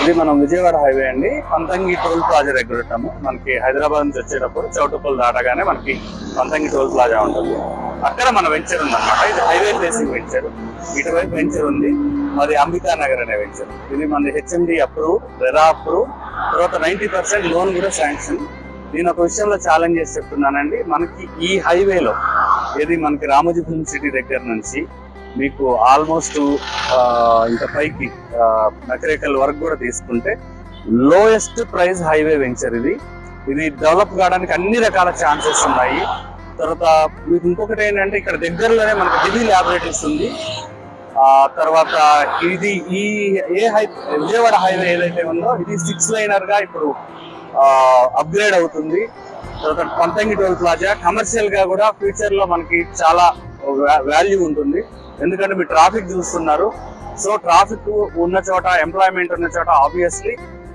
ఇది మనం విజయవాడ హైవే అండి, పంతంగి టోల్ ప్లాజా దగ్గర ఉంటాము. మనకి హైదరాబాద్ నుంచి వచ్చేటప్పుడు చౌటుప్పల్ దాటగానే మనకి పంతంగి టోల్ ప్లాజా ఉంటుంది. అక్కడ మన వెంచర్ ఉందన్నమాట. ఇది హైవే ఫేసింగ్ వెంచర్. ఇటువైపు వెంచర్ ఉంది, మరి అంబికా నగర్ అనే వెంచర్. ఇది మన హెచ్ఎండి అప్రూవ్, రెరా అప్రూవ్, తర్వాత 90% లోన్ కూడా శాంక్షన్. నేను ఒక విషయంలో ఛాలెంజ్ చేసి చెప్తున్నానండి, మనకి ఈ హైవేలో ఇది మనకి రామోజీ ఫిల్మ్ సిటీ దగ్గర నుంచి మీకు ఆల్మోస్ట్ ఇంకా పైకి నకరేకల్ వరకు కూడా తీసుకుంటే లోయెస్ట్ ప్రైస్ హైవే వెంచర్ ఇది. ఇది డెవలప్ కావడానికి అన్ని రకాల ఛాన్సెస్ ఉన్నాయి. తర్వాత మీకు ఇంకొకటి ఏంటంటే ఇక్కడ దగ్గరలోనే మనకి దివి ల్యాబొరేటరీస్ ఉంది. తర్వాత ఇది ఈ విజయవాడ హైవే ఏదైతే ఉందో ఇది 6 లైనర్ గా ఇప్పుడు అప్గ్రేడ్ అవుతుంది. తర్వాత పంతంగి టోల్ ప్లాజా కమర్షియల్ గా కూడా ఫ్యూచర్ లో మనకి చాలా వాల్యూ ఉంటుంది. ఎందుకంటే మీరు ట్రాఫిక్ చూస్తున్నారు. సో ట్రాఫిక్ ఉన్న చోట, ఎంప్లాయ్మెంట్ ఉన్న చోట ఆబ్వియస్లీ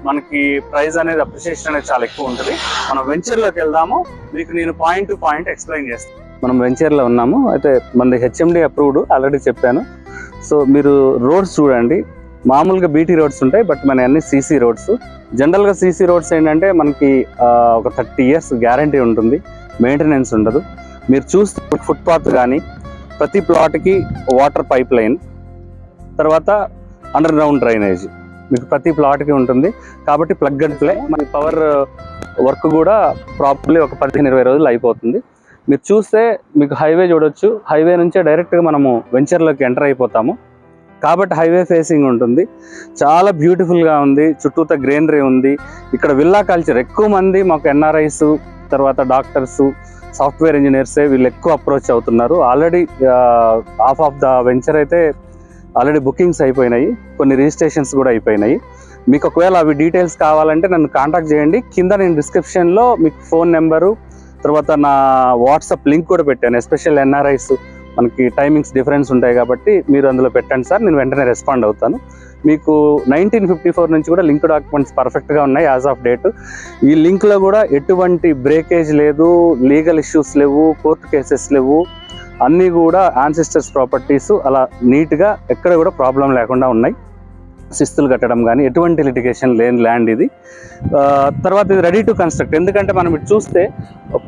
మనకి ప్రైస్ అనేది అప్రిషియేషన్ అనేది చాలా ఎక్కువ ఉంటుంది. మనం వెంచర్ లోకి వెళ్దాము, మీకు నేను పాయింట్ టు పాయింట్ ఎక్స్ప్లెయిన్ చేస్తాను. మనం వెంచర్ లో ఉన్నాము. అయితే మనది హెచ్ఎండి అప్రూవ్డ్ ఆల్రెడీ చెప్పాను. సో మీరు రోడ్స్ చూడండి, మామూలుగా బీటీ రోడ్స్ ఉంటాయి, బట్ మన అన్ని సీసీ రోడ్స్. జనరల్గా సీసీ రోడ్స్ ఏంటంటే మనకి ఒక 30 years గ్యారంటీ ఉంటుంది, మెయింటెనెన్స్ ఉండదు. మీరు చూస్తే ఫుట్పాత్ కానీ, ప్రతి ప్లాట్కి వాటర్ పైప్ లైన్, తర్వాత అండర్ గ్రౌండ్ డ్రైనేజ్ మీకు ప్రతి ప్లాట్కి ఉంటుంది. కాబట్టి ప్లగ్ అండ్ ప్లే. మన పవర్ వర్క్ కూడా ప్రాపర్లీ ఒక 15-20 రోజులు అయిపోతుంది. మీరు చూస్తే మీకు హైవే చూడొచ్చు. హైవే నుంచే డైరెక్ట్గా మనము వెంచర్లోకి ఎంటర్ అయిపోతాము. కాబట్టి హైవే ఫేసింగ్ ఉంటుంది. చాలా బ్యూటిఫుల్గా ఉంది. చుట్టూతా గ్రీనరీ ఉంది. ఇక్కడ విల్లా కల్చర్ ఎక్కువ మంది మాకు ఎన్ఆర్ఐస్, తర్వాత డాక్టర్స్, సాఫ్ట్వేర్ ఇంజనీర్సే వీళ్ళు ఎక్కువ అప్రోచ్ అవుతున్నారు. Already half of the venture అయితే ఆల్రెడీ బుకింగ్స్ అయిపోయినాయి, కొన్ని రిజిస్ట్రేషన్స్ కూడా అయిపోయినాయి. మీకు ఒకవేళ అవి డీటెయిల్స్ కావాలంటే నన్ను కాంటాక్ట్ చేయండి. కింద నేను డిస్క్రిప్షన్లో మీకు ఫోన్ నెంబరు, తర్వాత నా వాట్సాప్ లింక్ కూడా పెట్టాను. ఎస్పెషల్ ఎన్ఆర్ఐస్ మనకి టైమింగ్స్ డిఫరెన్స్ ఉంటాయి కాబట్టి మీరు అందులో పెట్టండి సార్, నేను వెంటనే రెస్పాండ్ అవుతాను. మీకు 1954 నుంచి కూడా లింక్ డాక్యుమెంట్స్ పర్ఫెక్ట్గా ఉన్నాయి యాజ్ ఆఫ్ డేట్. ఈ లింక్లో కూడా ఎటువంటి బ్రేకేజ్ లేదు, లీగల్ ఇష్యూస్ లేవు, కోర్టు కేసెస్ లేవు. అన్నీ కూడా యాన్సిస్టర్స్ ప్రాపర్టీస్ అలా నీట్గా ఎక్కడ కూడా ప్రాబ్లం లేకుండా ఉన్నాయి. శిస్తులు కట్టడం కానీ ఎటువంటి లిటిగేషన్ లేని ల్యాండ్ ఇది. తర్వాత ఇది రెడీ టు కన్స్ట్రక్ట్. ఎందుకంటే మనం ఇటు చూస్తే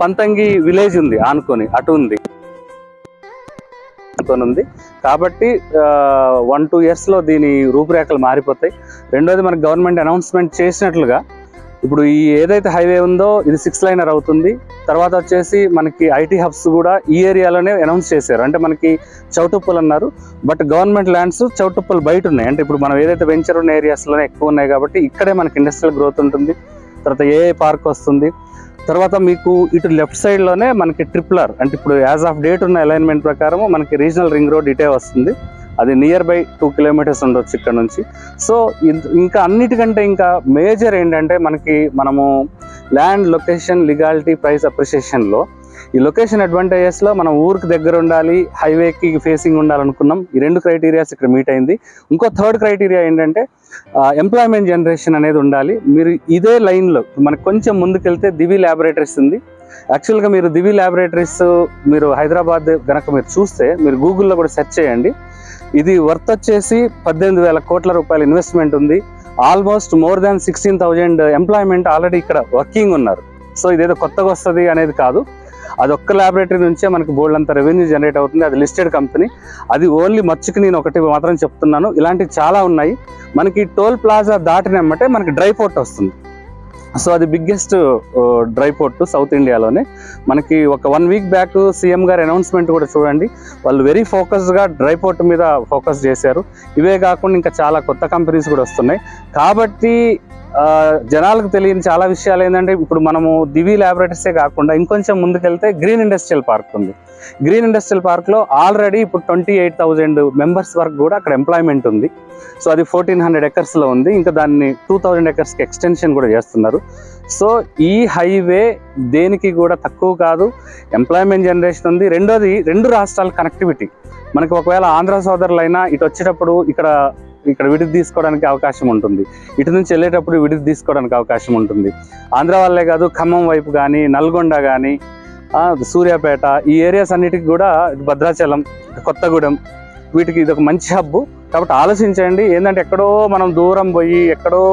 పంతంగి విలేజ్ ఉంది ఆనుకొని, అటు ఉంది కాబట్టి 1-2 yearsలో దీని రూపురేఖలు మారిపోతాయి. రెండోది మనకు గవర్నమెంట్ అనౌన్స్మెంట్ చేసినట్లుగా ఇప్పుడు ఈ ఏదైతే హైవే ఉందో ఇది 6 లైనర్ అవుతుంది. తర్వాత వచ్చేసి మనకి ఐటీ హబ్స్ కూడా ఈ ఏరియాలోనే అనౌన్స్ చేశారు. అంటే మనకి చౌటుప్పల్ అన్నారు, బట్ గవర్నమెంట్ ల్యాండ్స్ చౌటుప్పల్ బయట ఉన్నాయి. అంటే ఇప్పుడు మనం ఏదైతే వెంచర్ ఉన్న ఏరియాస్లోనే ఎక్కువ ఉన్నాయి కాబట్టి ఇక్కడే మనకి ఇండస్ట్రియల్ గ్రోత్ ఉంటుంది. తర్వాత ఏఏ పార్క్ వస్తుంది. తర్వాత మీకు ఇటు లెఫ్ట్ సైడ్లోనే మనకి ట్రిపులర్, అంటే ఇప్పుడు యాజ్ ఆఫ్ డేట్ ఉన్న అలైన్మెంట్ ప్రకారం మనకి రీజనల్ రింగ్ రోడ్ ఇటే వస్తుంది. అది నియర్ బై 2 kilometers ఉండొచ్చు ఇక్కడ నుంచి. సో ఇంకా అన్నిటికంటే ఇంకా మేజర్ ఏంటంటే మనము ల్యాండ్ లొకేషన్, లీగాలిటీ, ప్రైస్ అప్రిషియేషన్లో ఈ లొకేషన్ అడ్వాంటేజెస్లో మనం ఊరికి దగ్గర ఉండాలి, హైవేకి ఫేసింగ్ ఉండాలనుకున్నాం. ఈ 2 క్రైటీరియాస్ ఇక్కడ మీట్ అయింది. ఇంకో 3rd క్రైటీరియా ఏంటంటే ఎంప్లాయ్మెంట్ జనరేషన్ అనేది ఉండాలి. మీరు ఇదే లైన్లో మనకు కొంచెం ముందుకెళ్తే దివి ల్యాబొరేటరీస్ ఉంది. యాక్చువల్గా మీరు దివి ల్యాబొరేటరీస్ మీరు హైదరాబాద్ కనుక మీరు చూస్తే మీరు గూగుల్లో కూడా సెర్చ్ చేయండి. ఇది వర్త్ వచ్చేసి 18,000 కోట్ల రూపాయల ఇన్వెస్ట్మెంట్ ఉంది. Almost more than 16,000 employment already ఇక్కడ వర్కింగ్ ఉన్నారు. సో ఇదేదో కొత్తగా వస్తుంది అనేది కాదు. అది ఒక్క ల్యాబొరేటరీ నుంచే మనకి బోల్డ్ అంత రెవెన్యూ జనరేట్ అవుతుంది. అది లిస్టెడ్ కంపెనీ. అది ఓన్లీ మచ్చుకి నేను ఒకటి మాత్రం చెప్తున్నాను, ఇలాంటివి చాలా ఉన్నాయి. మనకి టోల్ ప్లాజా దాటినమ్మంటే మనకి డ్రై పోర్ట్ వస్తుంది. సో అది బిగ్గెస్ట్ డ్రై పోర్ట్ సౌత్ ఇండియాలోనే. మనకి ఒక 1 week బ్యాక్ సీఎం గారి అనౌన్స్మెంట్ కూడా చూడండి. వాళ్ళు వెరీ ఫోకస్డ్గా డ్రై పోర్ట్ మీద ఫోకస్ చేశారు. ఇవే కాకుండా ఇంకా చాలా కొత్త కంపెనీస్ కూడా వస్తున్నాయి. కాబట్టి జనాలకు తెలియని చాలా విషయాలు ఏంటంటే ఇప్పుడు మనము దివి ల్యాబొరేటరీసే కాకుండా ఇంకొంచెం ముందుకెళ్తే గ్రీన్ ఇండస్ట్రియల్ పార్క్ ఉంది. గ్రీన్ ఇండస్ట్రియల్ పార్క్లో ఆల్రెడీ ఇప్పుడు 28,000 మెంబర్స్ వరకు కూడా అక్కడ ఎంప్లాయ్మెంట్ ఉంది. సో అది 1,400 acresలో ఉంది. ఇంకా దాన్ని 2,000 acresకి ఎక్స్టెన్షన్ కూడా చేస్తున్నారు. సో ఈ హైవే దేనికి కూడా తక్కువ కాదు, ఎంప్లాయ్మెంట్ జనరేషన్ ఉంది. రెండోది 2 రాష్ట్రాల కనెక్టివిటీ. మనకి ఒకవేళ ఆంధ్ర సోదరులైనా ఇటు వచ్చేటప్పుడు ఇక్కడ విడిది తీసుకోవడానికి అవకాశం ఉంటుంది, ఇటు నుంచి వెళ్ళేటప్పుడు విడిది తీసుకోవడానికి అవకాశం ఉంటుంది. ఆంధ్ర వాళ్ళే కాదు, ఖమ్మం వైపు కానీ, నల్గొండ కానీ, సూర్యాపేట, ఈ ఏరియాస్ అన్నిటికి కూడా భద్రాచలం, కొత్తగూడెం, వీటికి ఇది ఒక మంచి హబ్బు. కాబట్టి ఆలోచించండి. ఏంటంటే ఎక్కడో మనం దూరం పోయి ఎక్కడో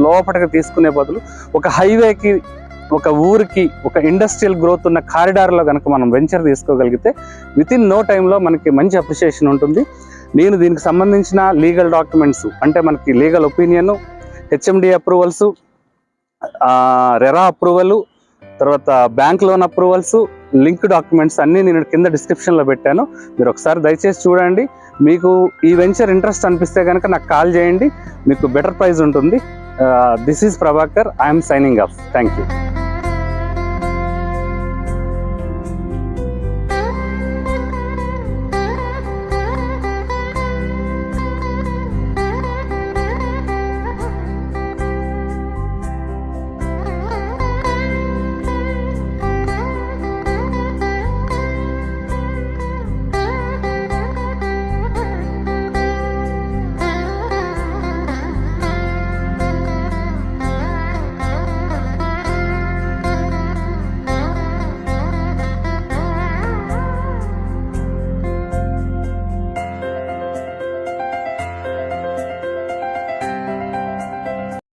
లోపలికి తీసుకునే బదులు ఒక హైవేకి, ఒక ఊరికి, ఒక ఇండస్ట్రియల్ గ్రోత్ ఉన్న కారిడార్లో కనుక మనం వెంచర్ తీసుకోగలిగితే వితిన్ నో టైంలో మనకి మంచి అప్రిషియేషన్ ఉంటుంది. నేను దీనికి సంబంధించిన లీగల్ డాక్యుమెంట్స్ అంటే మనకి legal opinion, HMD approvals, RERA approval, తర్వాత bank loan approvals, link documents అన్నీ నేను కింద డిస్క్రిప్షన్లో పెట్టాను. మీరు ఒకసారి దయచేసి చూడండి. మీకు ఈ వెంచర్ ఇంట్రెస్ట్ అనిపిస్తే కనుక నాకు కాల్ చేయండి, మీకు బెటర్ ప్రైస్ ఉంటుంది. This is Prabhakar, I'm signing off. Thank you.